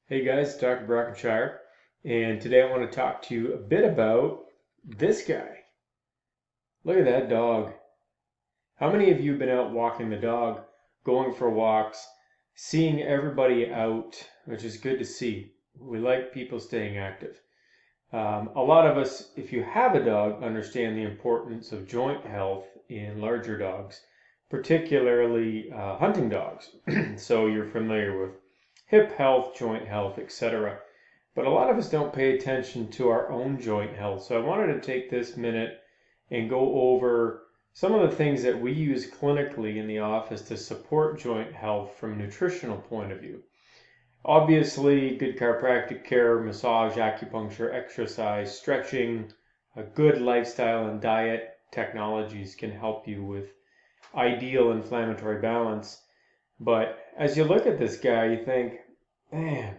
Hey guys, it's Dr. Brockenshire, and today I want to talk to you a bit about this guy. Look at that dog. How many of you have been out walking the dog, going for walks, seeing everybody out, which is good to see. We like people staying active. A lot of us, if you have a dog, understand the importance of joint health in larger dogs, particularly hunting dogs. So you're familiar with hip health, joint health, etc. But a lot of us don't pay attention to our own joint health. So I wanted to take this minute and go over some of the things that we use clinically in the office to support joint health from a nutritional point of view. Obviously, good chiropractic care, massage, acupuncture, exercise, stretching, a good lifestyle and diet technologies can help you with ideal inflammatory balance. But as you look at this guy, you think, man,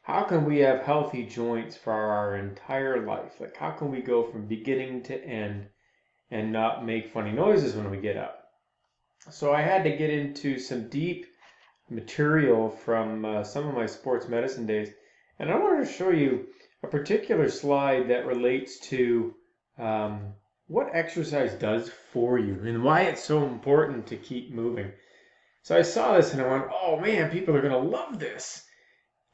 how can we have healthy joints for our entire life? Like, how can we go from beginning to end and not make funny noises when we get up? So I had to get into some deep material from some of my sports medicine days, and I wanted to show you a particular slide that relates to what exercise does for you and why it's so important to keep moving. So I saw this and I went, oh man, people are going to love this.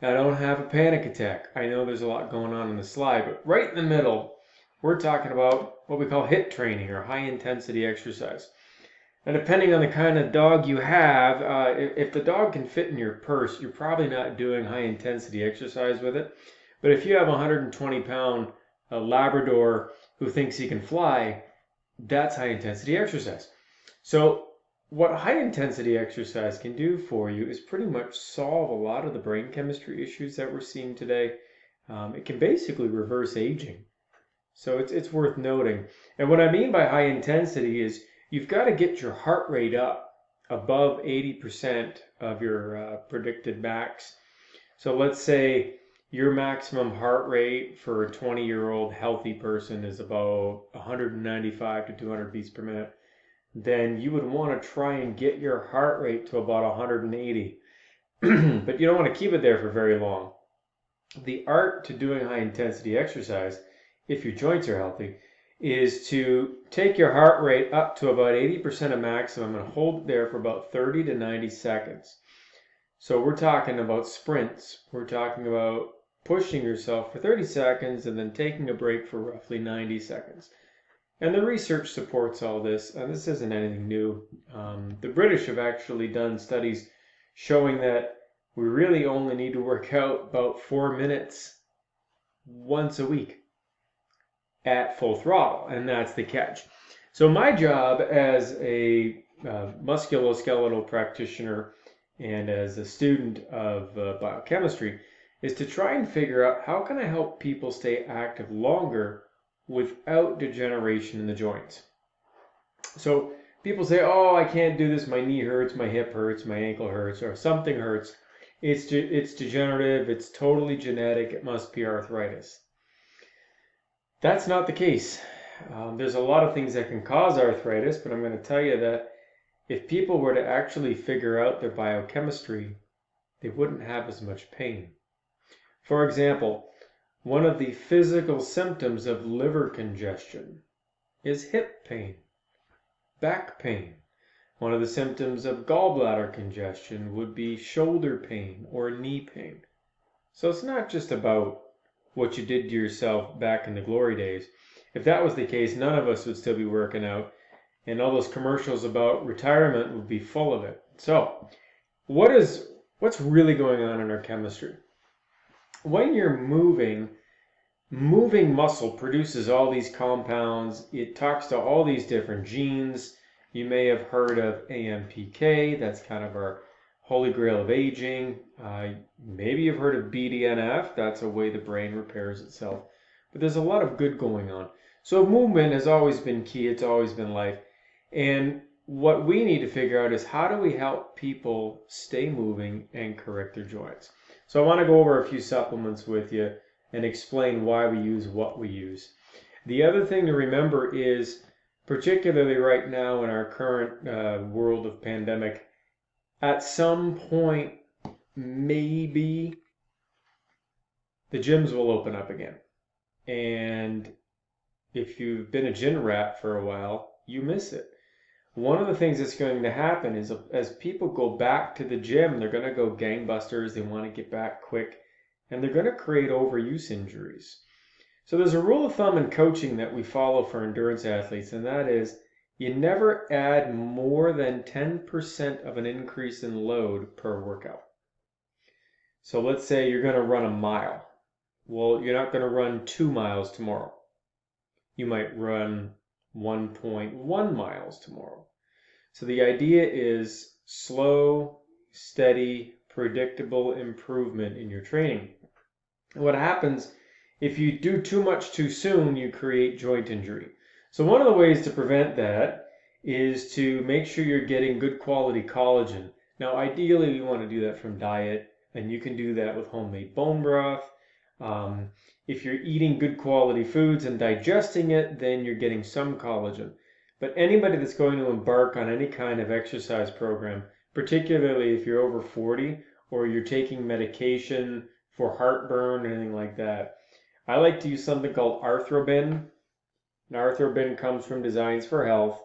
I don't have a panic attack. I know there's a lot going on in the slide, but right in the middle, we're talking about what we call HIIT training or high intensity exercise. And depending on the kind of dog you have, if the dog can fit in your purse, you're probably not doing high intensity exercise with it. But if you have a 120-pound Labrador who thinks he can fly, that's high intensity exercise. So what high intensity exercise can do for you is pretty much solve a lot of the brain chemistry issues that we're seeing today. It can basically reverse aging. So it's worth noting. And what I mean by high intensity is you've got to get your heart rate up above 80% of your predicted max. So let's say your maximum heart rate for a 20-year-old healthy person is about 195 to 200 beats per minute. Then you would want to try and get your heart rate to about 180. But you don't want to keep it there for very long. The art to doing high intensity exercise, if your joints are healthy, is to take your heart rate up to about 80% of maximum and hold it there for about 30 to 90 seconds. So we're talking about sprints. We're talking about pushing yourself for 30 seconds and then taking a break for roughly 90 seconds. And the research supports all this, and this isn't anything new. The British have actually done studies showing that we really only need to work out about 4 minutes once a week at full throttle, and that's the catch. So my job as a musculoskeletal practitioner and as a student of biochemistry is to try and figure out how can I help people stay active longer without degeneration in the joints. So people say, oh, I can't do this, my knee hurts, my hip hurts, my ankle hurts, or something hurts. It's degenerative, it's totally genetic, it must be arthritis. That's not the case. There's a lot of things that can cause arthritis, but I'm going to tell you that if people were to actually figure out their biochemistry, they wouldn't have as much pain. For example, one of the physical symptoms of liver congestion is hip pain, back pain. One of the symptoms of gallbladder congestion would be shoulder pain or knee pain. So it's not just about what you did to yourself back in the glory days. If that was the case, none of us would still be working out, and all those commercials about retirement would be full of it. So, what's really going on in our chemistry? When you're moving muscle produces all these compounds. It talks to all these different genes. You may have heard of AMPK. That's kind of our holy grail of aging. Maybe you've heard of BDNF. That's a way the brain repairs itself. But there's a lot of good going on. So movement has always been key. It's always been life. And what we need to figure out is how do we help people stay moving and correct their joints. So I want to go over a few supplements with you and explain why we use what we use. The other thing to remember is, particularly right now in our current world of pandemic, at some point, maybe the gyms will open up again. And if you've been a gym rat for a while, you miss it. One of the things that's going to happen is as people go back to the gym, they're going to go gangbusters. They want to get back quick, and they're going to create overuse injuries. So there's a rule of thumb in coaching that we follow for endurance athletes, and that is you never add more than 10% of an increase in load per workout. So let's say you're going to run a mile. Well, you're not going to run 2 miles tomorrow. You might run 1.1 miles tomorrow. So the idea is slow, steady, predictable improvement in your training. And what happens if you do too much too soon, you create joint injury. So one of the ways to prevent that is to make sure you're getting good quality collagen. Now, ideally, you want to do that from diet, and you can do that with homemade bone broth. If you're eating good quality foods and digesting it, then you're getting some collagen. But anybody that's going to embark on any kind of exercise program, particularly if you're over 40 or you're taking medication for heartburn or anything like that, I like to use something called ArthroBin. And ArthroBin comes from Designs for Health.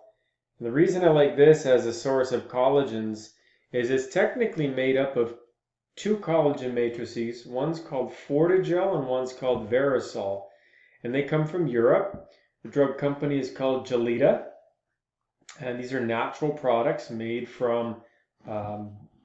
And the reason I like this as a source of collagens is it's technically made up of 2 collagen matrices. One's called Fortigel and one's called Verisol. And they come from Europe. The drug company is called Gelita. And these are natural products made from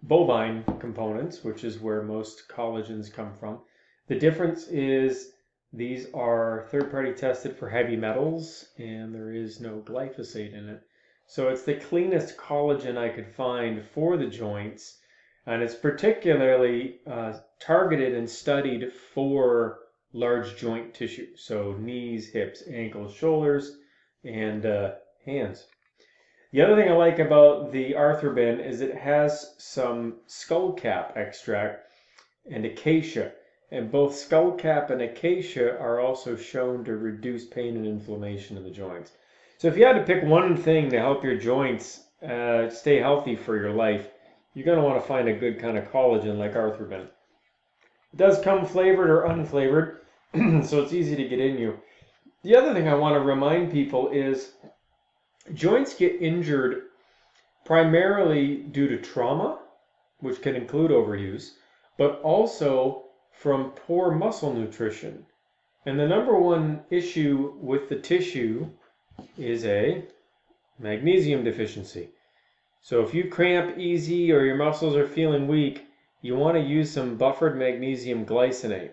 bovine components, which is where most collagens come from. The difference is these are third-party tested for heavy metals, and there is no glyphosate in it. So it's the cleanest collagen I could find for the joints, and it's particularly targeted and studied for large joint tissue, so knees, hips, ankles, shoulders, and hands. The other thing I like about the ArthroBin is it has some skullcap extract and acacia. And both skullcap and acacia are also shown to reduce pain and inflammation in the joints. So if you had to pick one thing to help your joints stay healthy for your life, you're going to want to find a good kind of collagen like ArthroBin. It does come flavored or unflavored, so it's easy to get in you. The other thing I want to remind people is joints get injured primarily due to trauma, which can include overuse, but also from poor muscle nutrition. And the number one issue with the tissue is a magnesium deficiency. So if you cramp easy or your muscles are feeling weak, you want to use some buffered magnesium glycinate.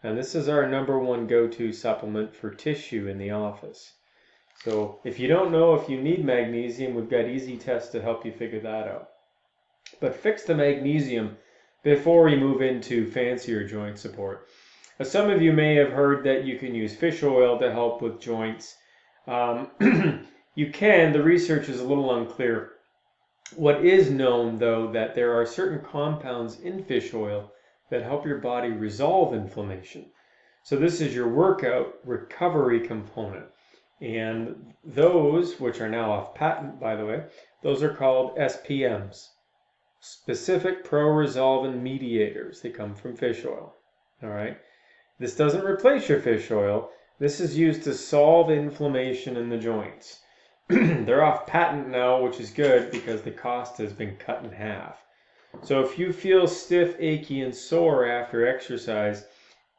And this is our number one go-to supplement for tissue in the office. So if you don't know if you need magnesium, we've got easy tests to help you figure that out. But fix the magnesium before we move into fancier joint support. Some of you may have heard that you can use fish oil to help with joints. You can, the research is a little unclear. What is known, though, that there are certain compounds in fish oil that help your body resolve inflammation. So this is your workout recovery component. And those, which are now off patent, by the way, those are called SPMs. Specific pro-resolvin mediators. They come from fish oil. All right. This doesn't replace your fish oil. This is used to solve inflammation in the joints. They're off patent now, which is good because the cost has been cut in half. So if you feel stiff, achy, and sore after exercise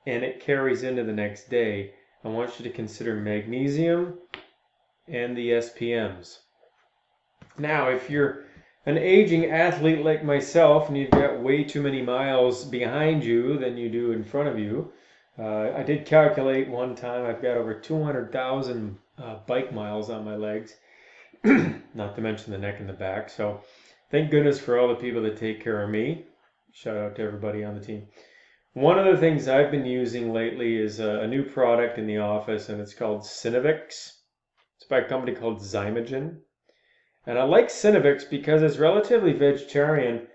and it carries into the next day, I want you to consider magnesium and the SPMs. Now, if you're an aging athlete like myself and you've got way too many miles behind you than you do in front of you, I did calculate one time I've got over 200,000 bike miles on my legs, not to mention the neck and the back. So thank goodness for all the people that take care of me. Shout out to everybody on the team. One of the things I've been using lately is a new product in the office, and it's called Synovix. It's by a company called Zymogen. And I like Synovix because it's relatively vegetarian,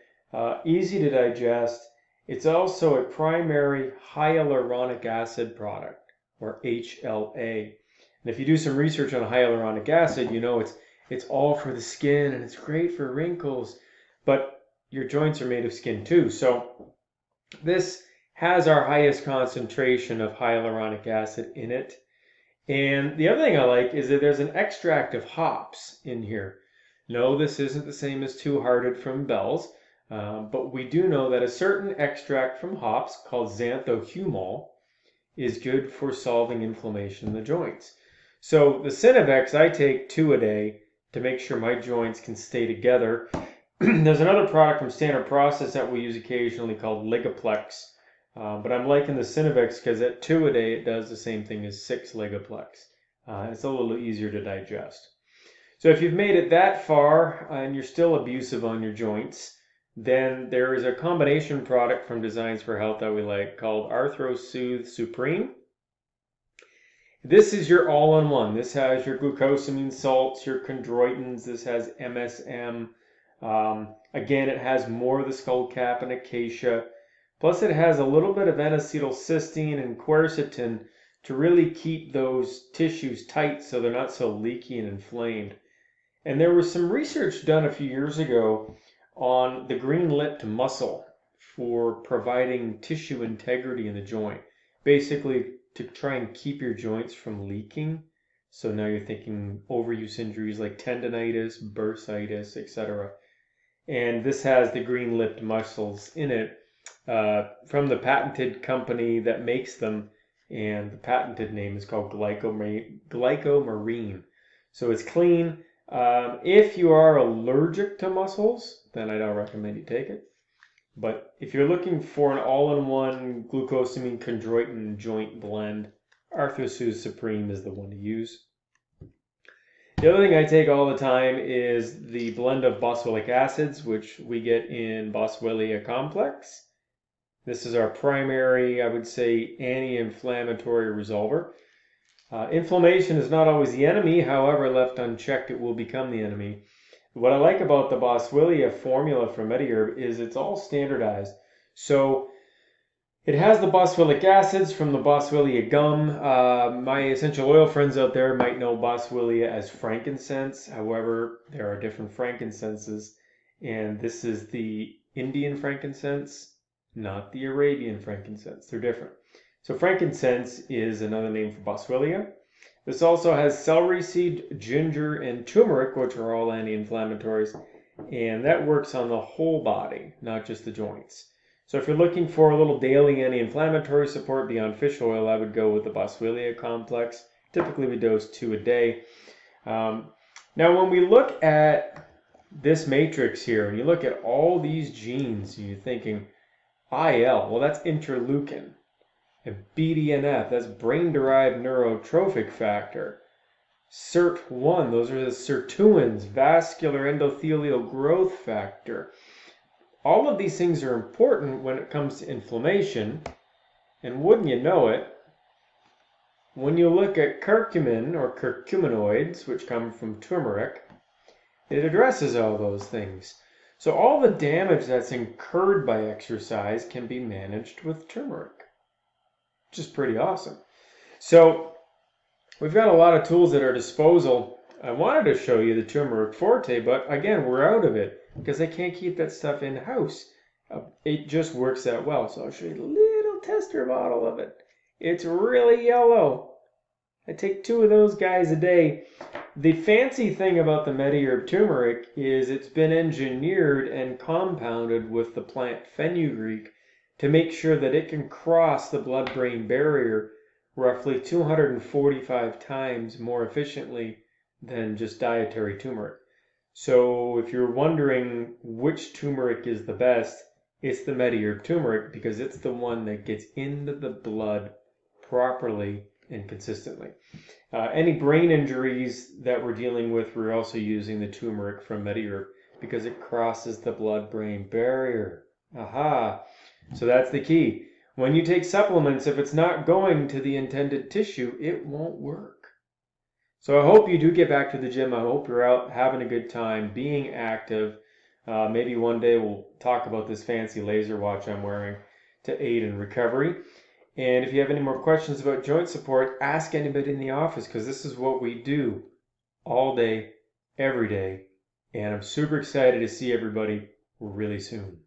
easy to digest. It's also a primary hyaluronic acid product, or HLA. And if you do some research on hyaluronic acid, you know it's all for the skin and it's great for wrinkles, but your joints are made of skin too. So this has our highest concentration of hyaluronic acid in it. And the other thing I like is that there's an extract of hops in here. No, this isn't the same as Two Hearted from Bell's, but we do know that a certain extract from hops called xanthohumol is good for solving inflammation in the joints. So the Cinevex, I take 2 a day to make sure my joints can stay together. There's another product from Standard Process that we use occasionally called Ligaplex, but I'm liking the Cinevex because at 2 a day it does the same thing as 6 Ligaplex. It's a little easier to digest. So if you've made it that far and you're still abusive on your joints, then there is a combination product from Designs for Health that we like called ArthroSoothe Supreme. This is your all-in-one. This has your glucosamine salts, your chondroitins. This has MSM. Again, it has more of the skullcap and acacia. Plus, it has a little bit of N-acetylcysteine and quercetin to really keep those tissues tight so they're not so leaky and inflamed. And there was some research done a few years ago on the green-lipped mussel for providing tissue integrity in the joint. Basically, to try and keep your joints from leaking. So now you're thinking overuse injuries like tendonitis, bursitis, etc. And this has the green-lipped mussels in it from the patented company that makes them. And the patented name is called Glycomarine. So it's clean. If you are allergic to mussels, then I don't recommend you take it. But if you're looking for an all-in-one glucosamine chondroitin joint blend, ArthroSoothe Supreme is the one to use. The other thing I take all the time is the blend of boswellic acids, which we get in Boswellia Complex. This is our primary, I would say, anti-inflammatory resolver. Inflammation is not always the enemy. However, left unchecked, it will become the enemy. What I like about the Boswellia formula from MediHerb is it's all standardized. So it has the boswellic acids from the Boswellia gum. My essential oil friends out there might know Boswellia as frankincense. However, there are different frankincenses. And this is the Indian frankincense, not the Arabian frankincense. They're different. So frankincense is another name for Boswellia. This also has celery seed, ginger, and turmeric, which are all anti-inflammatories, and that works on the whole body, not just the joints. So if you're looking for a little daily anti-inflammatory support beyond fish oil, I would go with the Boswellia Complex. Typically we dose 2 a day. Now when we look at this matrix here, and you look at all these genes, you're thinking, IL, well that's interleukin. And BDNF, that's brain-derived neurotrophic factor. SIRT1, those are the sirtuins, vascular endothelial growth factor. All of these things are important when it comes to inflammation. And wouldn't you know it, when you look at curcumin or curcuminoids, which come from turmeric, it addresses all those things. So all the damage that's incurred by exercise can be managed with turmeric, which is pretty awesome. So we've got a lot of tools at our disposal. I wanted to show you the turmeric forte, but again, we're out of it because I can't keep that stuff in-house. It just works that well. So I'll show you a little tester bottle of it. It's really yellow. I take 2 of those guys a day. The fancy thing about the MediHerb turmeric is it's been engineered and compounded with the plant fenugreek to make sure that it can cross the blood-brain barrier roughly 245 times more efficiently than just dietary turmeric. So if you're wondering which turmeric is the best, it's the MediHerb turmeric because it's the one that gets into the blood properly and consistently. Any brain injuries that we're dealing with, we're also using the turmeric from MediHerb because it crosses the blood-brain barrier. Aha! So that's the key. When you take supplements, if it's not going to the intended tissue, it won't work. So I hope you do get back to the gym. I hope you're out having a good time, being active. Maybe one day we'll talk about this fancy laser watch I'm wearing to aid in recovery. And if you have any more questions about joint support, ask anybody in the office because this is what we do all day, every day. And I'm super excited to see everybody really soon.